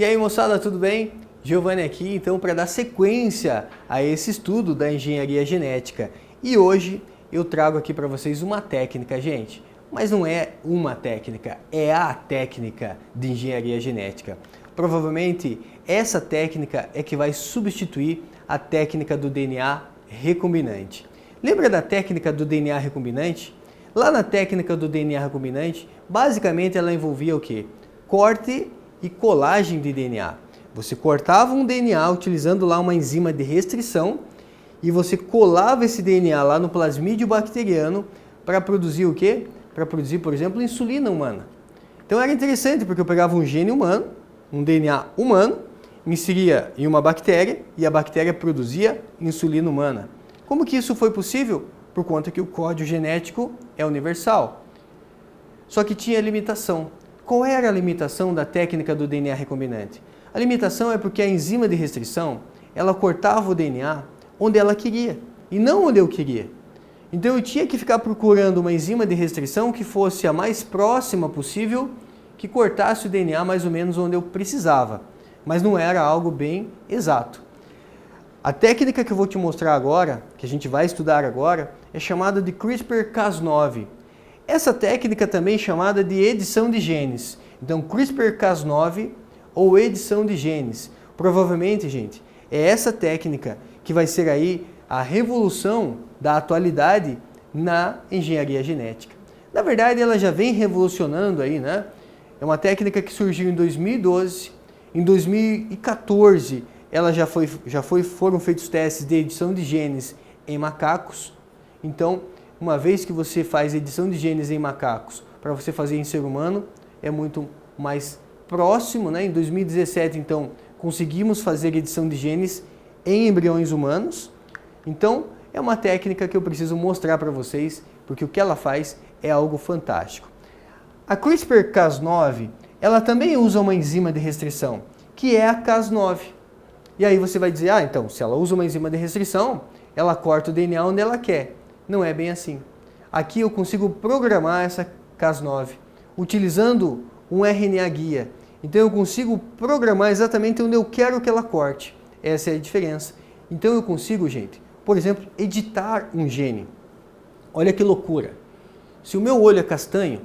E aí, moçada, tudo bem? Giovanni aqui, então, para dar sequência a esse estudo da engenharia genética. E hoje eu trago aqui para vocês uma técnica, gente, mas não é uma técnica, é a técnica de engenharia genética. Provavelmente essa técnica é que vai substituir a técnica do DNA recombinante. Lembra da técnica do DNA recombinante? Lá na técnica do DNA recombinante, basicamente ela envolvia o quê? Corte e colagem de DNA. Você cortava um DNA utilizando lá uma enzima de restrição e você colava esse DNA lá no plasmídio bacteriano para produzir o quê? Para produzir, por exemplo, insulina humana. Então era interessante porque eu pegava um gene humano, um DNA humano, inseria em uma bactéria e a bactéria produzia insulina humana. Como que isso foi possível? Por conta que o código genético é universal. Só que tinha limitação. Qual era a limitação da técnica do DNA recombinante? A limitação é porque a enzima de restrição, ela cortava o DNA onde ela queria e não onde eu queria. Então eu tinha que ficar procurando uma enzima de restrição que fosse a mais próxima possível, que cortasse o DNA mais ou menos onde eu precisava, mas não era algo bem exato. A técnica que eu vou te mostrar agora, que a gente vai estudar agora, é chamada de CRISPR-Cas9. Essa técnica também é chamada de edição de genes. Então, CRISPR-Cas9 ou edição de genes. Provavelmente, gente, é essa técnica que vai ser aí a revolução da atualidade na engenharia genética. Na verdade, ela já vem revolucionando aí, né? É uma técnica que surgiu em 2012, em 2014 foram feitos testes de edição de genes em macacos. Então, uma vez que você faz edição de genes em macacos, para você fazer em ser humano, é muito mais próximo, né? Em 2017, então, conseguimos fazer edição de genes em embriões humanos. Então, é uma técnica que eu preciso mostrar para vocês, porque o que ela faz é algo fantástico. A CRISPR-Cas9, ela também usa uma enzima de restrição, que é a Cas9. E aí você vai dizer, então, se ela usa uma enzima de restrição, ela corta o DNA onde ela quer. Não é bem assim. Aqui eu consigo programar essa Cas9, utilizando um RNA guia. Então eu consigo programar exatamente onde eu quero que ela corte. Essa é a diferença. Então eu consigo, gente, por exemplo, editar um gene. Olha que loucura. Se o meu olho é castanho,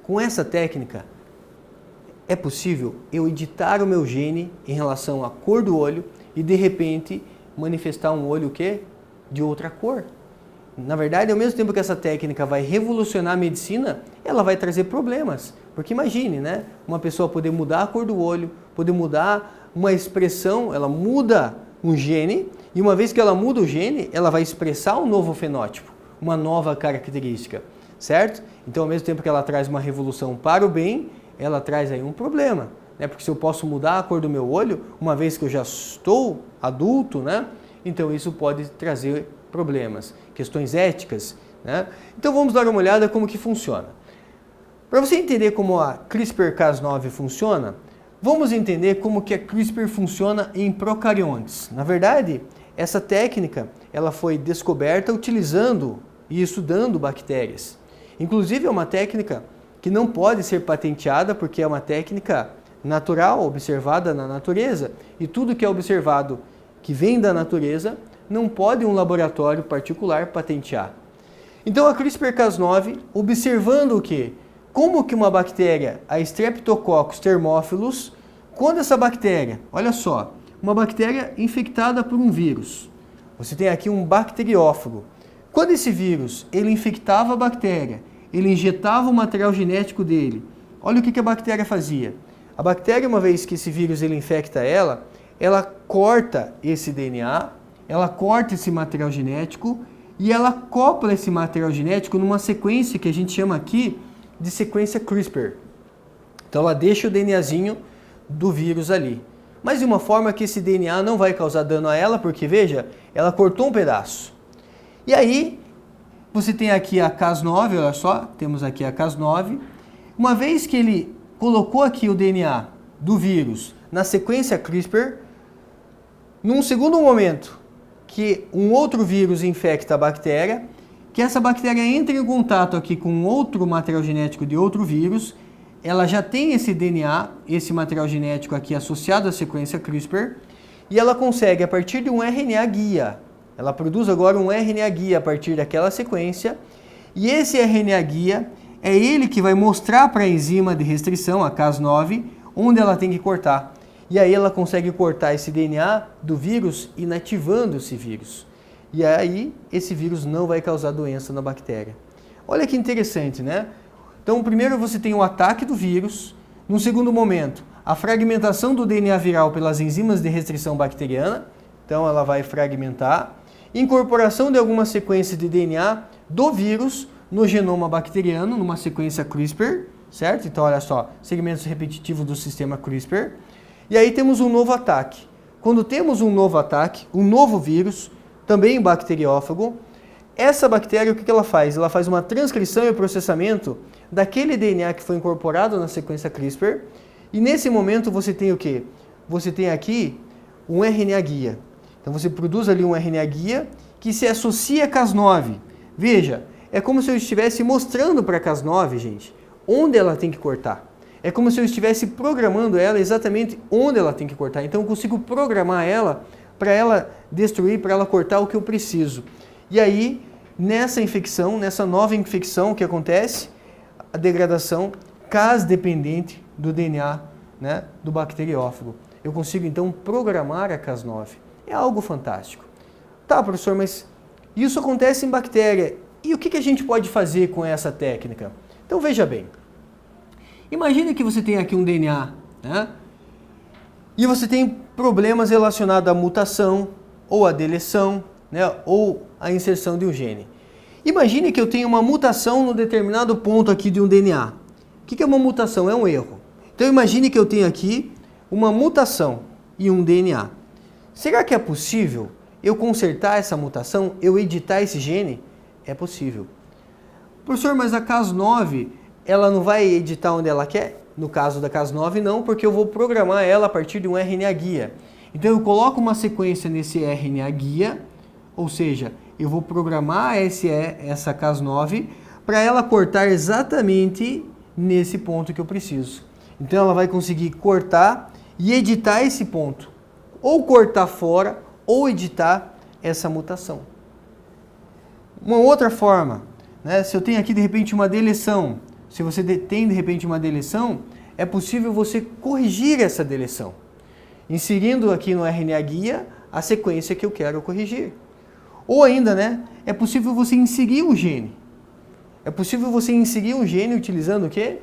com essa técnica, é possível eu editar o meu gene em relação à cor do olho e de repente manifestar um olho que de outra cor. Na verdade, ao mesmo tempo que essa técnica vai revolucionar a medicina, ela vai trazer problemas. Porque imagine, né? Uma pessoa poder mudar a cor do olho, poder mudar uma expressão, ela muda um gene, e uma vez que ela muda o gene, ela vai expressar um novo fenótipo, uma nova característica, certo? Então, ao mesmo tempo que ela traz uma revolução para o bem, ela traz aí um problema, né? Porque se eu posso mudar a cor do meu olho, uma vez que eu já estou adulto, né? Então isso pode trazer problemas, questões éticas, né? Então vamos dar uma olhada como que funciona. Para você entender como a CRISPR-Cas9 funciona, vamos entender como que a CRISPR funciona em procariontes. Na verdade, essa técnica ela foi descoberta utilizando e estudando bactérias. Inclusive é uma técnica que não pode ser patenteada porque é uma técnica natural, observada na natureza, e tudo que é observado que vem da natureza não pode um laboratório particular patentear. Então a CRISPR-Cas9, observando o quê? Como que uma bactéria, a Streptococcus thermophilus, quando essa bactéria, olha só, uma bactéria infectada por um vírus, você tem aqui um bacteriófago. Quando esse vírus, ele infectava a bactéria, ele injetava o material genético dele, olha o que a bactéria fazia. A bactéria, uma vez que esse vírus ele infecta ela corta esse DNA, ela corta esse material genético e ela acopla esse material genético numa sequência que a gente chama aqui de sequência CRISPR. Então ela deixa o DNAzinho do vírus ali, mas de uma forma que esse DNA não vai causar dano a ela, porque veja, ela cortou um pedaço. E aí, você tem aqui a Cas9, olha só, temos aqui a Cas9. Uma vez que ele colocou aqui o DNA do vírus na sequência CRISPR, num segundo momento que um outro vírus infecta a bactéria, que essa bactéria entra em contato aqui com outro material genético de outro vírus, ela já tem esse DNA, esse material genético aqui associado à sequência CRISPR, e ela consegue, a partir de um RNA guia, ela produz agora um RNA guia a partir daquela sequência, e esse RNA guia é ele que vai mostrar para a enzima de restrição, a Cas9, onde ela tem que cortar. E aí ela consegue cortar esse DNA do vírus, inativando esse vírus. E aí esse vírus não vai causar doença na bactéria. Olha que interessante, né? Então, primeiro você tem o ataque do vírus, num segundo momento, a fragmentação do DNA viral pelas enzimas de restrição bacteriana, então ela vai fragmentar, incorporação de alguma sequência de DNA do vírus no genoma bacteriano, numa sequência CRISPR, certo? Então, olha só, segmentos repetitivos do sistema CRISPR. E aí temos um novo ataque. Quando temos um novo ataque, um novo vírus, também bacteriófago, essa bactéria, o que ela faz? Ela faz uma transcrição e processamento daquele DNA que foi incorporado na sequência CRISPR, e nesse momento você tem o quê? Você tem aqui um RNA guia. Então você produz ali um RNA guia que se associa a Cas9. Veja, é como se eu estivesse mostrando para a Cas9, gente, onde ela tem que cortar. É como se eu estivesse programando ela exatamente onde ela tem que cortar. Então eu consigo programar ela para ela destruir, para ela cortar o que eu preciso. E aí, nessa infecção, nessa nova infecção, o que acontece? A degradação Cas-dependente do DNA, né, do bacteriófago. Eu consigo então programar a Cas9. É algo fantástico. Tá, professor, mas isso acontece em bactéria. E o que a gente pode fazer com essa técnica? Então veja bem. Imagine que você tem aqui um DNA, né? E você tem problemas relacionados à mutação, ou à deleção, né? Ou à inserção de um gene. Imagine que eu tenho uma mutação no determinado ponto aqui de um DNA. O que é uma mutação? É um erro. Então imagine que eu tenho aqui uma mutação em um DNA. Será que é possível eu consertar essa mutação, eu editar esse gene? É possível. Professor, mas a Cas9, ela não vai editar onde ela quer? No caso da Cas9 não, porque eu vou programar ela a partir de um RNA guia. Então eu coloco uma sequência nesse RNA guia, ou seja, eu vou programar essa Cas9 para ela cortar exatamente nesse ponto que eu preciso. Então ela vai conseguir cortar e editar esse ponto. Ou cortar fora, ou editar essa mutação. Uma outra forma, né, se eu tenho aqui de repente uma deleção, se você tem de repente uma deleção, é possível você corrigir essa deleção, inserindo aqui no RNA guia a sequência que eu quero corrigir. Ou ainda, né, é possível você inserir um gene. É possível você inserir um gene utilizando o quê?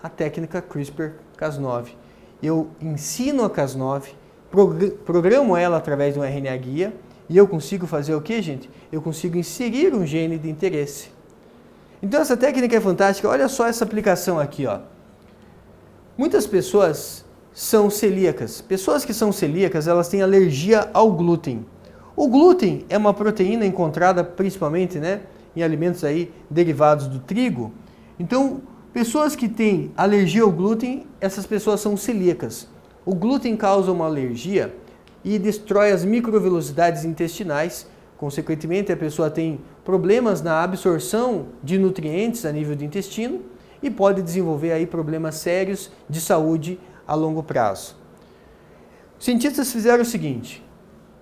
A técnica CRISPR-Cas9. Eu ensino a Cas9, programo ela através de um RNA guia e eu consigo fazer o quê, gente? Eu consigo inserir um gene de interesse. Então essa técnica é fantástica. Olha só essa aplicação aqui, ó. Muitas pessoas são celíacas. Pessoas que são celíacas, elas têm alergia ao glúten. O glúten é uma proteína encontrada principalmente, né, em alimentos aí derivados do trigo. Então, pessoas que têm alergia ao glúten, essas pessoas são celíacas. O glúten causa uma alergia e destrói as microvelocidades intestinais. Consequentemente, a pessoa tem problemas na absorção de nutrientes a nível do intestino e pode desenvolver aí problemas sérios de saúde a longo prazo. Os cientistas fizeram o seguinte,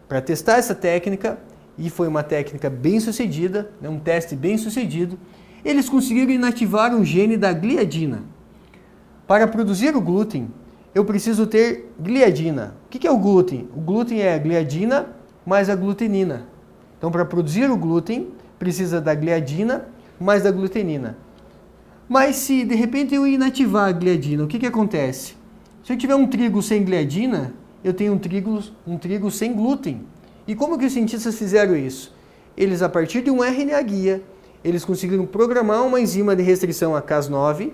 para testar essa técnica, e foi uma técnica bem sucedida, né, um teste bem sucedido, eles conseguiram inativar um gene da gliadina. Para produzir o glúten, eu preciso ter gliadina. O que é o glúten? O glúten é a gliadina mais a glutenina. Então, para produzir o glúten, precisa da gliadina mais da glutenina. Mas se de repente eu inativar a gliadina, o que acontece? Se eu tiver um trigo sem gliadina, eu tenho um trigo sem glúten. E como que os cientistas fizeram isso? Eles, a partir de um RNA guia, eles conseguiram programar uma enzima de restrição a Cas9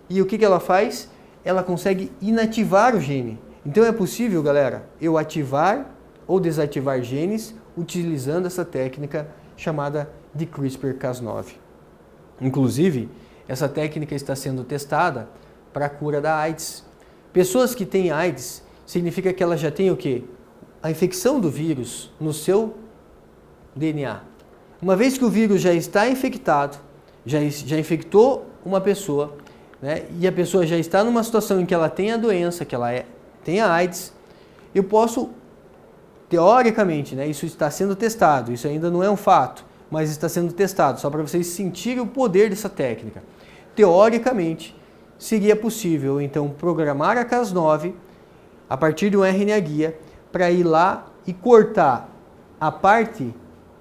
e o que ela faz? Ela consegue inativar o gene. Então é possível, galera, eu ativar ou desativar genes utilizando essa técnica chamada de CRISPR-Cas9. Inclusive, essa técnica está sendo testada para a cura da AIDS. Pessoas que têm AIDS, significa que elas já têm o quê? A infecção do vírus no seu DNA. Uma vez que o vírus já está infectado, já infectou uma pessoa, né, e a pessoa já está numa situação em que ela tem a doença, que ela tem a AIDS, eu posso, teoricamente, né, isso está sendo testado, isso ainda não é um fato, mas está sendo testado, só para vocês sentirem o poder dessa técnica. Teoricamente, seria possível, então, programar a Cas9 a partir de um RNA guia para ir lá e cortar a parte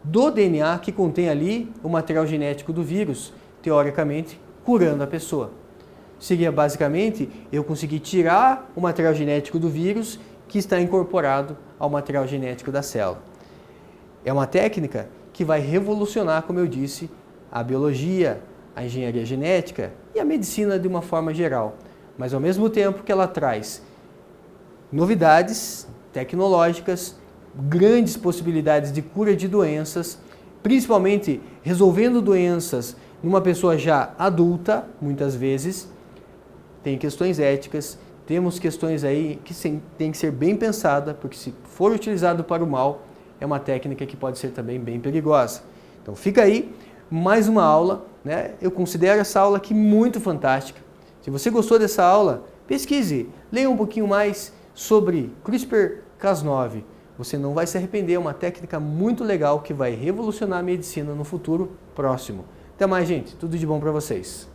do DNA que contém ali o material genético do vírus, teoricamente, curando a pessoa. Seria basicamente eu conseguir tirar o material genético do vírus que está incorporado ao material genético da célula. É uma técnica que vai revolucionar, como eu disse, a biologia, a engenharia genética e a medicina de uma forma geral. Mas ao mesmo tempo que ela traz novidades tecnológicas, grandes possibilidades de cura de doenças, principalmente resolvendo doenças numa pessoa já adulta, muitas vezes, tem questões éticas, temos questões aí que tem que ser bem pensada, porque se for utilizado para o mal, é uma técnica que pode ser também bem perigosa. Então fica aí mais uma aula, né? Eu considero essa aula aqui muito fantástica. Se você gostou dessa aula, pesquise, leia um pouquinho mais sobre CRISPR-Cas9. Você não vai se arrepender, é uma técnica muito legal que vai revolucionar a medicina no futuro próximo. Até mais, gente. Tudo de bom para vocês.